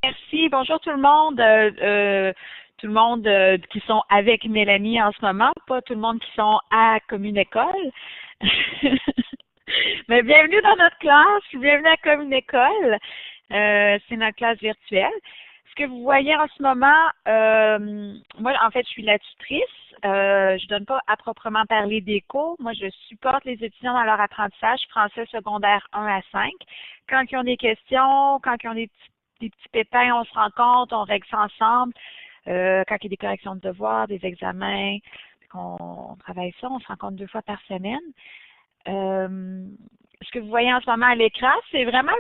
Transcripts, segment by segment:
Merci. Bonjour tout le monde. Tout le monde qui sont avec Mélanie en ce moment, pas tout le monde qui sont à Commune École. Mais bienvenue dans notre classe, bienvenue à Commune École. C'est notre classe virtuelle. Ce que vous voyez en ce moment, moi en fait je suis la tutrice. Je donne pas à proprement parler des cours. Moi je supporte les étudiants dans leur apprentissage français secondaire 1 à 5. Quand ils ont des questions, quand ils ont des petits pépins, on se rencontre, on règle ça ensemble. Quand il y a des corrections de devoirs, des examens, on travaille ça, on se rencontre 2 fois par semaine. Ce que vous voyez en ce moment à l'écran, c'est vraiment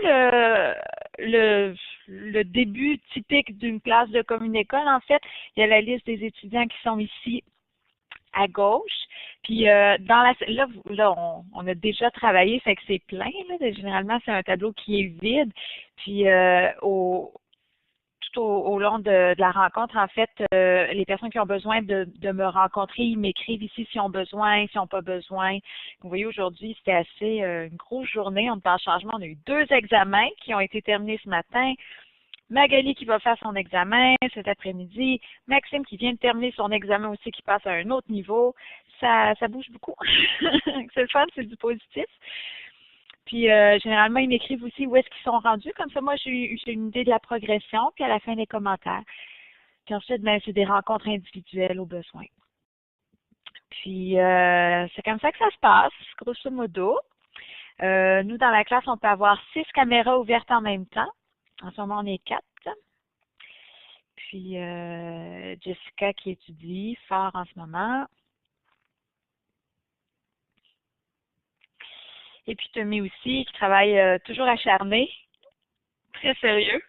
le début typique d'une classe de Commune École. En fait, il y a la liste des étudiants qui sont ici à gauche. Puis là, on a déjà travaillé, fait que c'est plein. Là. Généralement, c'est un tableau qui est vide. Puis tout au long de la rencontre, en fait, les personnes qui ont besoin de me rencontrer, ils m'écrivent ici s'ils ont besoin, s'ils n'ont pas besoin. Vous voyez, aujourd'hui, c'était assez une grosse journée. On est en changement. On a eu 2 examens qui ont été terminés ce matin. Magali qui va faire son examen cet après-midi. Maxime qui vient de terminer son examen aussi, qui passe à un autre niveau. Ça bouge beaucoup. C'est le fun, c'est du positif. Puis généralement, ils m'écrivent aussi où est-ce qu'ils sont rendus. Comme ça, moi, j'ai une idée de la progression, puis à la fin des commentaires. Puis ensuite, ben, c'est des rencontres individuelles au besoin. Puis c'est comme ça que ça se passe, grosso modo. Nous, dans la classe, on peut avoir 6 caméras ouvertes en même temps. En ce moment, on est 4. Puis Jessica qui étudie fort en ce moment. Et puis Tommy aussi, qui travaille toujours acharné. Très sérieux.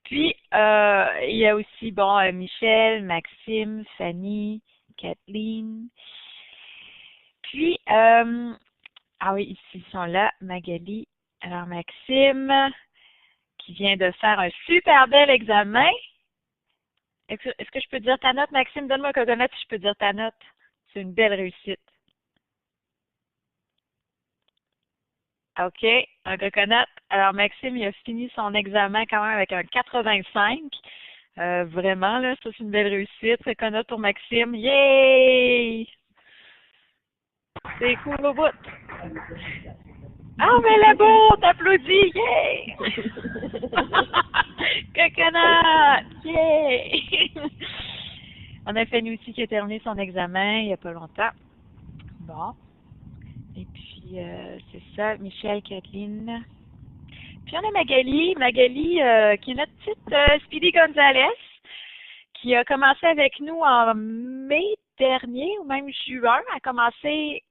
Puis, il y a aussi, bon, Michel, Maxime, Fanny, Kathleen. Puis, ah oui, ici, ils sont là, Magali. Alors, Maxime, qui vient de faire un super bel examen. Est-ce que je peux dire ta note, Maxime? Donne-moi un coconut si je peux dire ta note. C'est une belle réussite. OK, un coconut. Alors, Maxime, il a fini son examen quand même avec un 85. Vraiment, là, ça, c'est une belle réussite. Coconut pour Maxime. Yay! C'est cool au bout. Ah, mais là, beau, t'applaudis, yay! Coconut, yay! On a Fanny aussi qui a terminé son examen il n'y a pas longtemps. Bon. Et puis, c'est ça, Michel, Kathleen. Puis on a Magali, qui est notre petite Speedy Gonzalez, qui a commencé avec nous en mai dernier, ou même juin. Elle a commencé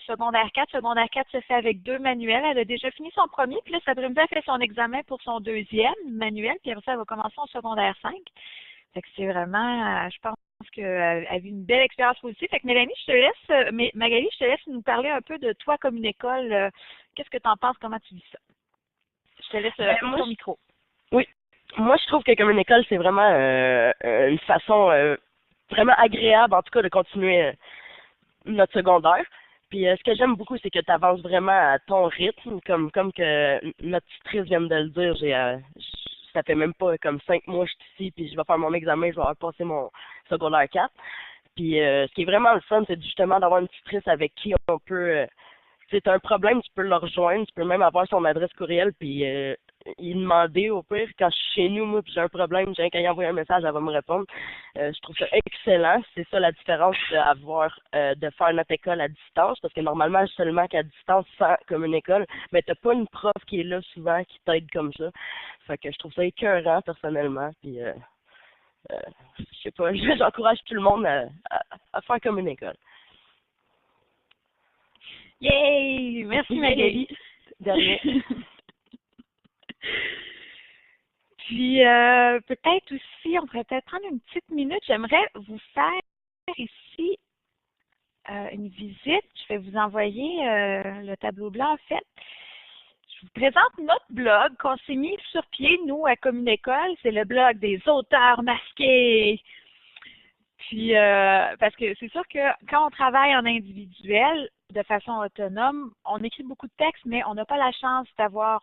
secondaire 4. Secondaire 4 se fait avec 2 manuels. Elle a déjà fini son premier, puis là, cet après-midi, elle fait son examen pour son 2e manuel, puis après ça, elle va commencer en secondaire 5. Fait que c'est vraiment, je pense qu'elle a eu une belle expérience positive. Fait que Mélanie, je te laisse, Magali, je te laisse nous parler un peu de toi comme une école. Qu'est-ce que tu en penses? Comment tu vis ça? Je te laisse ton micro. Oui. Moi, je trouve que comme une école, c'est vraiment une façon vraiment agréable, en tout cas, de continuer notre secondaire. Puis ce que j'aime beaucoup, c'est que tu avances vraiment à ton rythme, comme que notre tutrice vient de le dire. Ça fait même pas comme 5 mois que je suis ici, puis je vais faire mon examen, je vais avoir passé mon secondaire 4. Puis ce qui est vraiment le fun, c'est justement d'avoir une tutrice avec qui on peut... si tu as un problème, tu peux le rejoindre, tu peux même avoir son adresse courriel, puis y demander au pire, quand je suis chez nous, moi, puis j'ai un problème, j'ai qu'à y envoyer un message, elle va me répondre. Je trouve ça excellent. C'est ça la différence de faire notre école à distance, parce que normalement, seulement qu'à distance, sans comme une école, mais t'as pas une prof qui est là souvent, qui t'aide comme ça. Fait que je trouve ça écœurant, personnellement, puis je sais pas, j'encourage tout le monde à faire comme une école. Yay! Merci Magali. De rien. Puis peut-être aussi, on pourrait peut-être prendre une petite minute. J'aimerais vous faire ici une visite. Je vais vous envoyer le tableau blanc en fait. Je vous présente notre blog qu'on s'est mis sur pied, nous, à Commune École. C'est le blog des auteurs masqués. Puis, parce que c'est sûr que quand on travaille en individuel, de façon autonome. On écrit beaucoup de textes, mais on n'a pas la chance d'avoir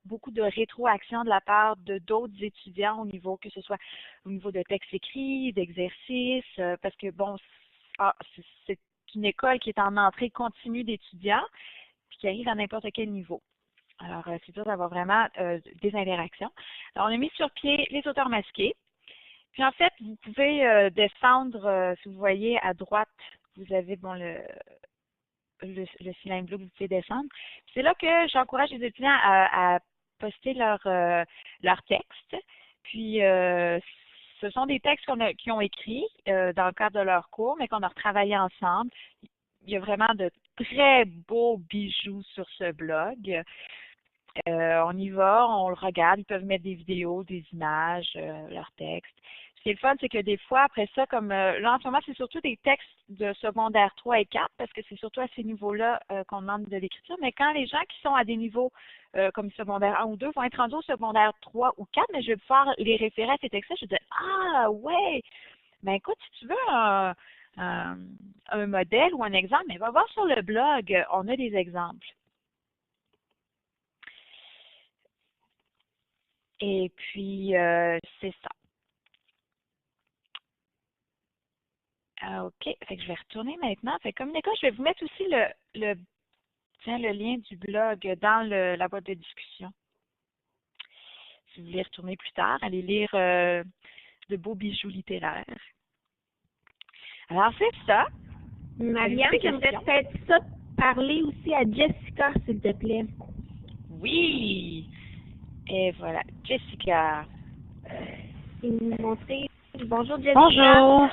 beaucoup de rétroaction de la part de d'autres étudiants au niveau, que ce soit au niveau de textes écrits, d'exercices, parce que bon, c'est une école qui est en entrée continue d'étudiants, puis qui arrive à n'importe quel niveau. Alors, c'est dur d'avoir vraiment des interactions. Alors, on a mis sur pied les auteurs masqués. Puis, en fait, vous pouvez descendre, si vous voyez à droite, vous avez bon le cylindre bleu que vous pouvez descendre. C'est là que j'encourage les étudiants à poster leur texte. Puis, ce sont des textes qu'ils ont écrits dans le cadre de leur cours, mais qu'on a retravaillé ensemble. Il y a vraiment de très beaux bijoux sur ce blog. On y va, on le regarde, ils peuvent mettre des vidéos, des images, leurs textes. Ce qui est le fun, c'est que des fois, après ça, comme là en ce moment, c'est surtout des textes de secondaire 3 et 4, parce que c'est surtout à ces niveaux-là qu'on demande de l'écriture, mais quand les gens qui sont à des niveaux comme secondaire 1 ou 2 vont être rendus au secondaire 3 ou 4, mais je vais pouvoir les référer à ces textes-là, je vais dire, ah ouais, ben écoute, si tu veux un modèle ou un exemple, mais va voir sur le blog, on a des exemples. Et puis, c'est ça. OK, fait que je vais retourner maintenant. Fait que comme l'école, je vais vous mettre aussi le lien du blog dans la boîte de discussion. Si vous voulez retourner plus tard, allez lire de beaux bijoux littéraires. Alors, c'est ça. Marianne, j'aimerais peut-être ça parler aussi à Jessica, s'il te plaît. Oui! Et voilà, Jessica. Et nous montrer. Bonjour, Jessica. Bonjour.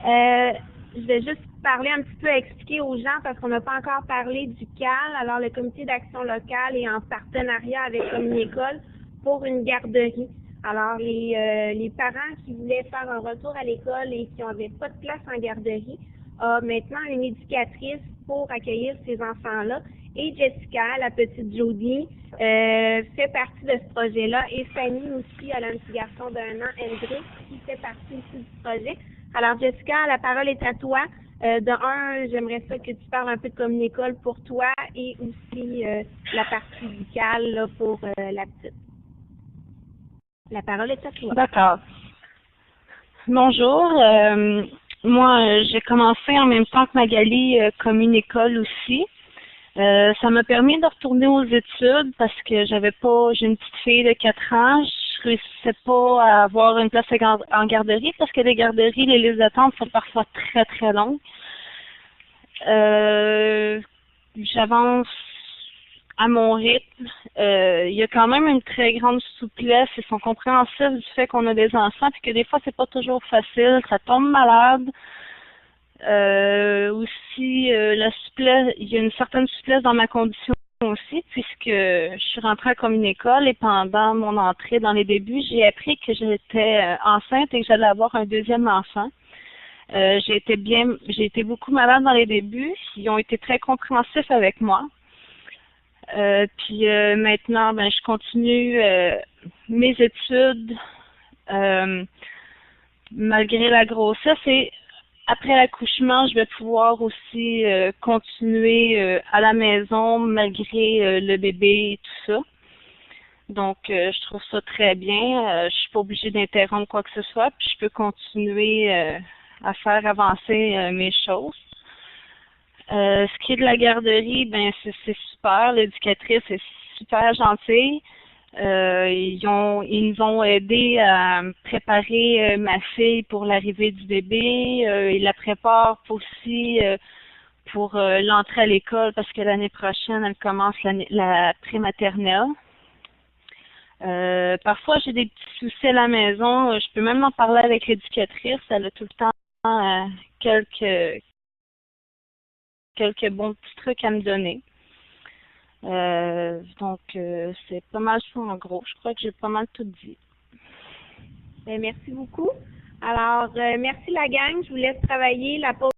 Je vais juste parler un petit peu, expliquer aux gens, parce qu'on n'a pas encore parlé du CAL. Alors, le comité d'action locale est en partenariat avec Communécole pour une garderie. Alors, les parents qui voulaient faire un retour à l'école et qui n'avaient pas de place en garderie ont maintenant une éducatrice pour accueillir ces enfants-là. Et Jessica, la petite Jodie, fait partie de ce projet-là. Et Fanny aussi, elle a un petit garçon d'1 an, Hendrik, qui fait partie aussi du projet. Alors, Jessica, la parole est à toi. J'aimerais ça que tu parles un peu de Communécole pour toi et aussi la partie musicale là, pour la petite. La parole est à toi. D'accord. Bonjour. Moi, j'ai commencé en même temps que Magali Communécole aussi. Ça m'a permis de retourner aux études parce que j'ai une petite fille de 4 ans. Je réussissais pas à avoir une place en garderie parce que les garderies, les listes d'attente sont parfois très, très longues. J'avance à mon rythme. Il y a quand même une très grande souplesse. Ils sont compréhensifs du fait qu'on a des enfants puis que des fois, c'est pas toujours facile. Ça tombe malade. Aussi, la souplesse, il y a une certaine souplesse dans ma condition aussi, puisque je suis rentrée à Communécole et pendant mon entrée dans les débuts, j'ai appris que j'étais enceinte et que j'allais avoir un deuxième enfant. J'ai été beaucoup malade dans les débuts. Ils ont été très compréhensifs avec moi. Puis maintenant, je continue mes études malgré la grossesse et après l'accouchement, je vais pouvoir aussi continuer à la maison malgré le bébé et tout ça. Donc, je trouve ça très bien. Je suis pas obligée d'interrompre quoi que ce soit, puis je peux continuer à faire avancer mes choses. Ce qui est de la garderie, c'est super. L'éducatrice est super gentille. Ils nous ont aidé à préparer ma fille pour l'arrivée du bébé. Ils la préparent aussi pour l'entrée à l'école parce que l'année prochaine, elle commence la prématernelle. Parfois, j'ai des petits soucis à la maison. Je peux même en parler avec l'éducatrice. Elle a tout le temps quelques bons petits trucs à me donner. Donc, c'est pas mal ça en gros. Je crois que j'ai pas mal tout dit. Merci beaucoup. Alors, merci la gang. Je vous laisse travailler. La pause